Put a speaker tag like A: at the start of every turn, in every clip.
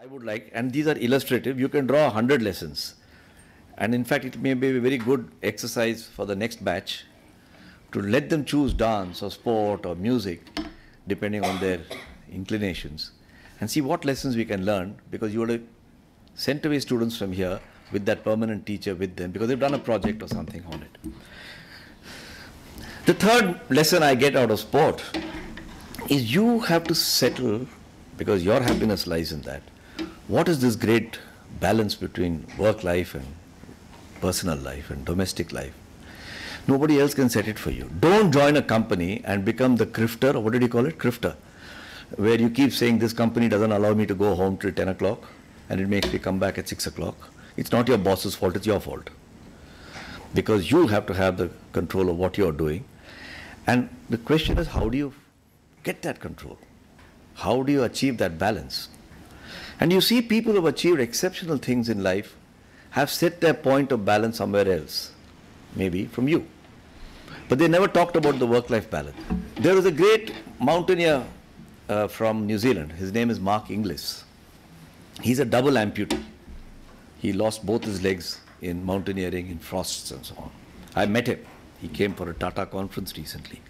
A: I would like, and these are illustrative, you can draw 100 lessons. And in fact, it may be a very good exercise for the next batch to let them choose dance or sport or music, depending on their inclinations, and see what lessons we can learn, because you would have sent away students from here with that permanent teacher with them, because they've done a project or something on it. The third lesson I get out of sport is you have to settle, because your happiness lies in that. What is this great balance between work life and personal life and domestic life? Nobody else can set it for you. Don't join a company and become the crifter, or what did you call it? Crifter. Where you keep saying this company doesn't allow me to go home till 10 o'clock and it makes me come back at 6 o'clock. It's not your boss's fault, it's your fault. Because you have to have the control of what you're doing. And the question is, how do you get that control? How do you achieve that balance? And you see people who have achieved exceptional things in life have set their point of balance somewhere else, maybe from you. But they never talked about the work-life balance. There was a great mountaineer from New Zealand. His name is Mark Inglis. He's a double amputee. He lost both his legs in mountaineering, in frosts and so on. I met him. He came for a Tata conference recently.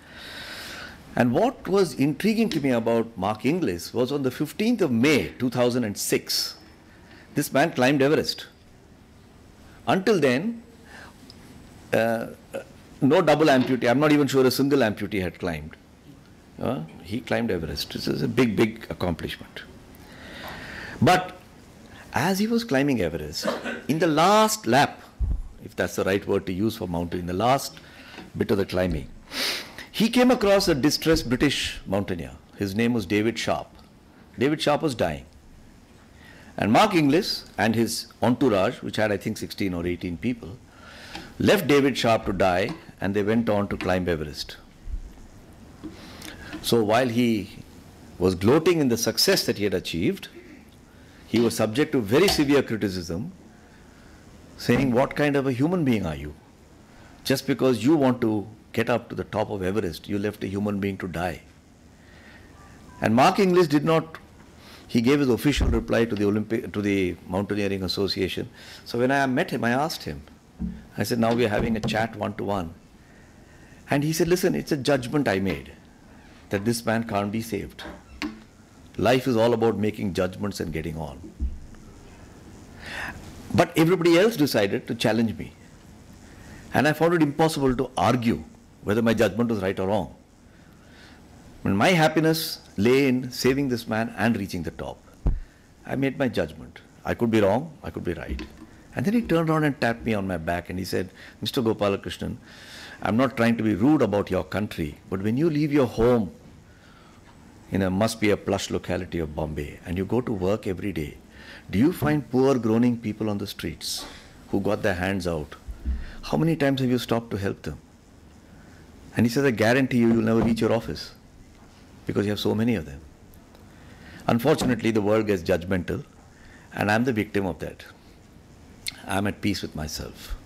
A: And what was intriguing to me about Mark Inglis was on the 15th of May 2006, this man climbed Everest. Until then, no double amputee, I'm not even sure a single amputee had climbed. He climbed Everest. This is a big, big accomplishment. But as he was climbing Everest, in the last lap, if that's the right word to use for mountain, in the last bit of the climbing, he came across a distressed British mountaineer. His name was David Sharp. David Sharp was dying. And Mark Inglis and his entourage, which had I think 16 or 18 people, left David Sharp to die, and they went on to climb Everest. So while he was gloating in the success that he had achieved, he was subject to very severe criticism, saying, what kind of a human being are you? Just because you want to get up to the top of Everest, you left a human being to die. And Mark Inglis did not, he gave his official reply to the Mountaineering Association. So when I met him, I asked him, I said, now we are having a chat one-to-one. And he said, listen, it's a judgment I made that this man can't be saved. Life is all about making judgments and getting on. But everybody else decided to challenge me. And I found it impossible to argue whether my judgment was right or wrong. When my happiness lay in saving this man and reaching the top, I made my judgment. I could be wrong, I could be right. And then he turned around and tapped me on my back and he said, Mr. Gopalakrishnan, I'm not trying to be rude about your country, but when you leave your home in a must be a plush locality of Bombay and you go to work every day, do you find poor groaning people on the streets who got their hands out? How many times have you stopped to help them? And he says, I guarantee you, you'll never reach your office because you have so many of them. Unfortunately, the world gets judgmental, and I'm the victim of that. I'm at peace with myself.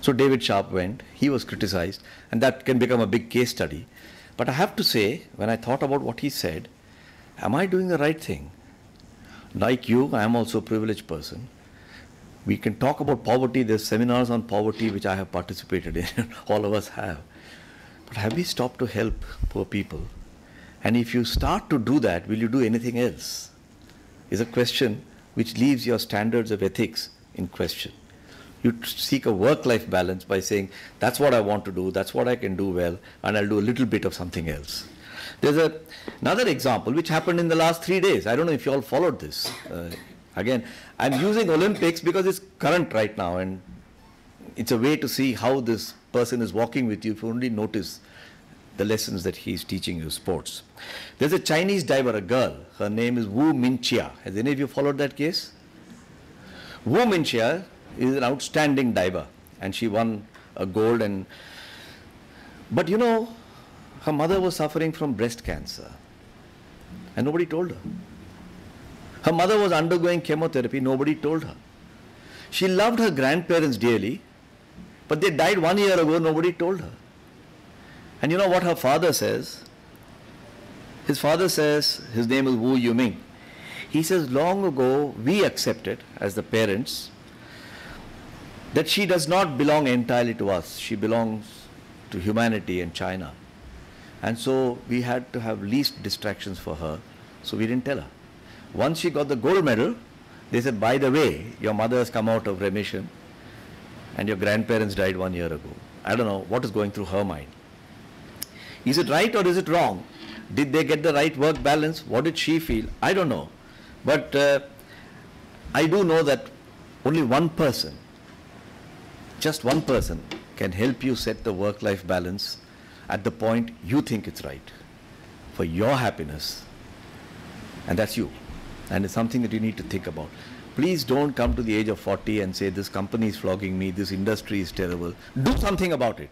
A: So David Sharp went, he was criticized, and that can become a big case study. But I have to say, when I thought about what he said, am I doing the right thing? Like you, I am also a privileged person. We can talk about poverty. There's seminars on poverty which I have participated in. All of us have. But have we stopped to help poor people? And if you start to do that, will you do anything else? Is a question which leaves your standards of ethics in question. You seek a work-life balance by saying, that's what I want to do, that's what I can do well, and I'll do a little bit of something else. There's another example which happened in the last 3 days. I don't know if you all followed this. Again, I'm using Olympics because it's current right now, and it's a way to see how this person is walking with you if you only notice the lessons that he's teaching you, sports. There's a Chinese diver, a girl. Her name is Wu Minxia. Has any of you followed that case? Wu Minxia is an outstanding diver, and she won a gold. But you know, her mother was suffering from breast cancer, and nobody told her. Her mother was undergoing chemotherapy, nobody told her. She loved her grandparents dearly, but they died 1 year ago, nobody told her. And you know what her father says? His father says, his name is Wu Yuming. He says, long ago we accepted as the parents that she does not belong entirely to us. She belongs to humanity and China. And so we had to have least distractions for her, so we didn't tell her. Once she got the gold medal, they said, by the way, your mother has come out of remission and your grandparents died 1 year ago. I don't know what is going through her mind. Is it right or is it wrong? Did they get the right work balance? What did she feel? I don't know. But I do know that only one person, just one person, can help you set the work-life balance at the point you think it's right for your happiness. And that's you. And it's something that you need to think about. Please don't come to the age of 40 and say, this company is flogging me, this industry is terrible. Do something about it.